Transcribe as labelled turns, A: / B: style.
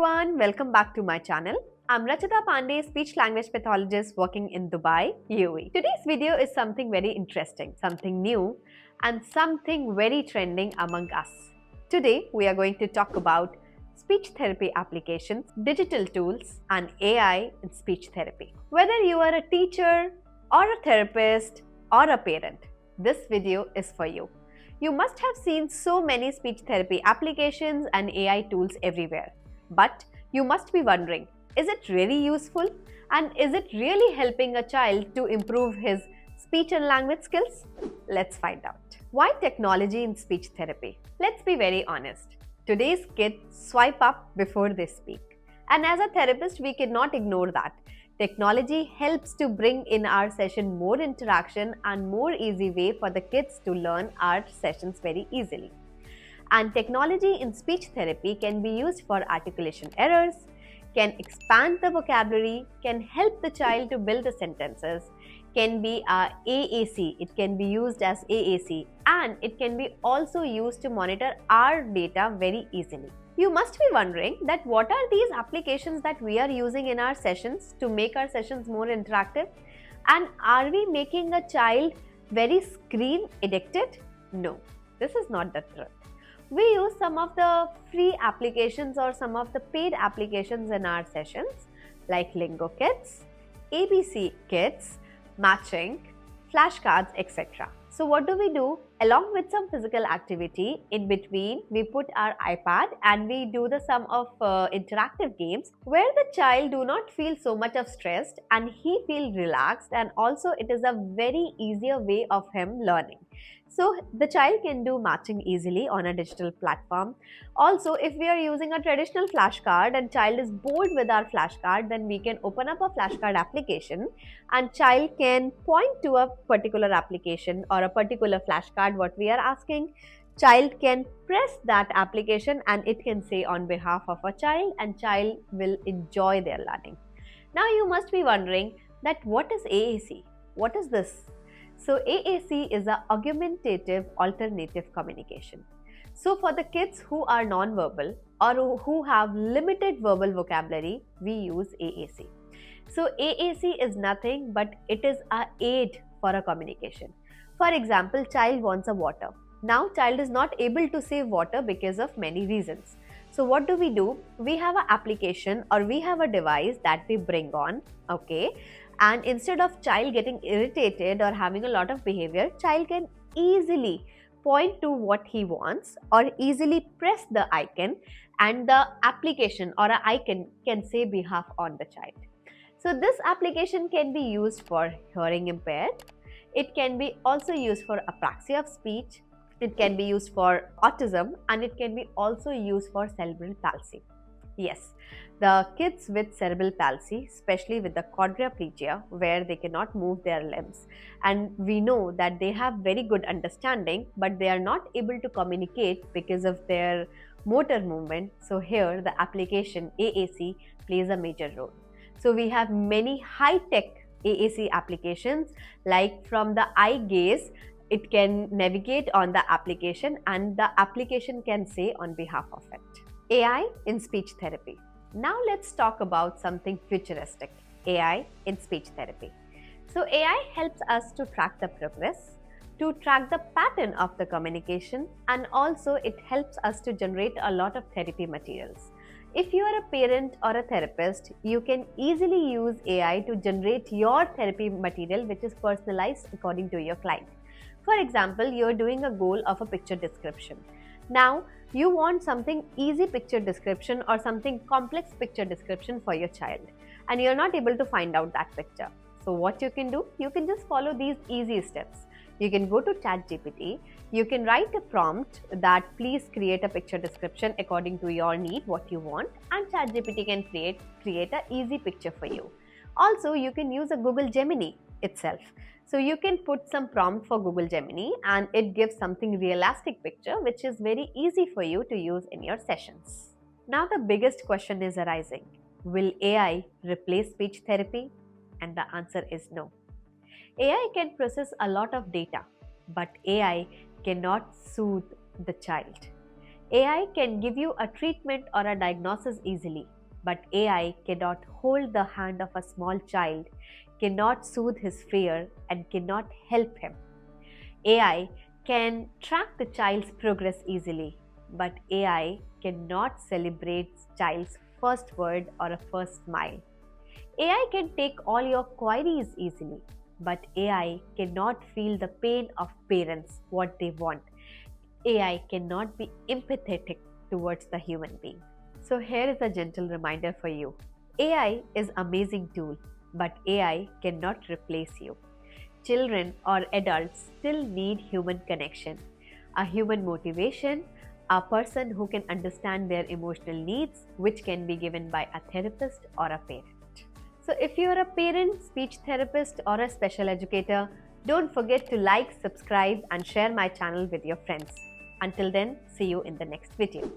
A: everyone, welcome back to my channel. I'm Rachita Pandey, speech language pathologist working in Dubai, UAE. Today's video is something very interesting, something new, and something very trending among us. Today, we are going to talk about speech therapy applications, digital tools, and AI in speech therapy. Whether you are a teacher, or a therapist, or a parent, this video is for you. You must have seen so many speech therapy applications and AI tools everywhere. But you must be wondering, is it really useful? And is it really helping a child to improve his speech and language skills? Let's find out. Why technology in speech therapy? Let's be very honest. Today's kids swipe up before they speak. And as a therapist, we cannot ignore that. Technology helps to bring in our session more interaction and more easy way for the kids to learn our sessions very easily. And technology in speech therapy can be used for articulation errors, can expand the vocabulary, can help the child to build the sentences, can be AAC, it can be used as AAC, and it can be also used to monitor our data very easily. You must be wondering that what are these applications that we are using in our sessions to make our sessions more interactive? And are we making a child very screen addicted? No, this is not the truth. We use some of the free applications or some of the paid applications in our sessions like Lingo Kids, ABC Kids, Matching, flashcards, etc. So what do? Along with some physical activity, in between we put our iPad and we do the sum of interactive games where the child do not feel so much of stressed and he feel relaxed, and also it is a very easier way of him learning. So the child can do matching easily on a digital platform. Also, if we are using a traditional flashcard and child is bored with our flashcard, then we can open up a flashcard application and child can point to a particular application or a particular flashcard what we are asking. Child can press that application and it can say on behalf of a child, and child will enjoy their learning. Now you must be wondering that what is AAC? What is this? So AAC is an augmentative alternative communication. So for the kids who are non-verbal or who have limited verbal vocabulary, we use AAC. So AAC is nothing but it is an aid for a communication. For example, child wants a water. Now child is not able to say water because of many reasons. So what do? We have an application or we have a device that we bring on, okay? And instead of child getting irritated or having a lot of behavior, child can easily point to what he wants or easily press the icon, and the application or an icon can say behalf on the child. So this application can be used for hearing impaired. It can be also used for apraxia of speech. It can be used for autism, and it can be also used for cerebral palsy. Yes, the kids with cerebral palsy, especially with the quadriplegia, where they cannot move their limbs, and we know that they have very good understanding, but they are not able to communicate because of their motor movement. So here the application AAC plays a major role. So we have many high-tech AAC applications, like from the eye gaze, it can navigate on the application and the application can say on behalf of it. AI in speech therapy. Now let's talk about something futuristic, AI in speech therapy. So AI helps us to track the progress, to track the pattern of the communication, and also it helps us to generate a lot of therapy materials. If you are a parent or a therapist, you can easily use AI to generate your therapy material which is personalized according to your client. For example, you are doing a goal of a picture description. Now, you want something easy picture description or something complex picture description for your child, and you're not able to find out that picture. So what you can do? You can just follow these easy steps. You can go to ChatGPT, you can write a prompt that please create a picture description according to your need, what you want, and ChatGPT can create an easy picture for you. Also, you can use a Google Gemini itself. So you can put some prompt for Google Gemini and it gives something realistic picture which is very easy for you to use in your sessions. Now the biggest question is arising. Will AI replace speech therapy? And the answer is no. AI can process a lot of data, but AI cannot soothe the child. AI can give you a treatment or a diagnosis easily, but AI cannot hold the hand of a small child, cannot soothe his fear, and cannot help him. AI can track the child's progress easily, but AI cannot celebrate child's first word or a first smile. AI can take all your queries easily, but AI cannot feel the pain of parents, what they want. AI cannot be empathetic towards the human being. So here is a gentle reminder for you. AI is amazing tool, but AI cannot replace you. Children or adults still need human connection, a human motivation, a person who can understand their emotional needs, which can be given by a therapist or a parent. So if you are a parent, speech therapist, or a special educator, don't forget to like, subscribe, and share my channel with your friends. Until then, see you in the next video.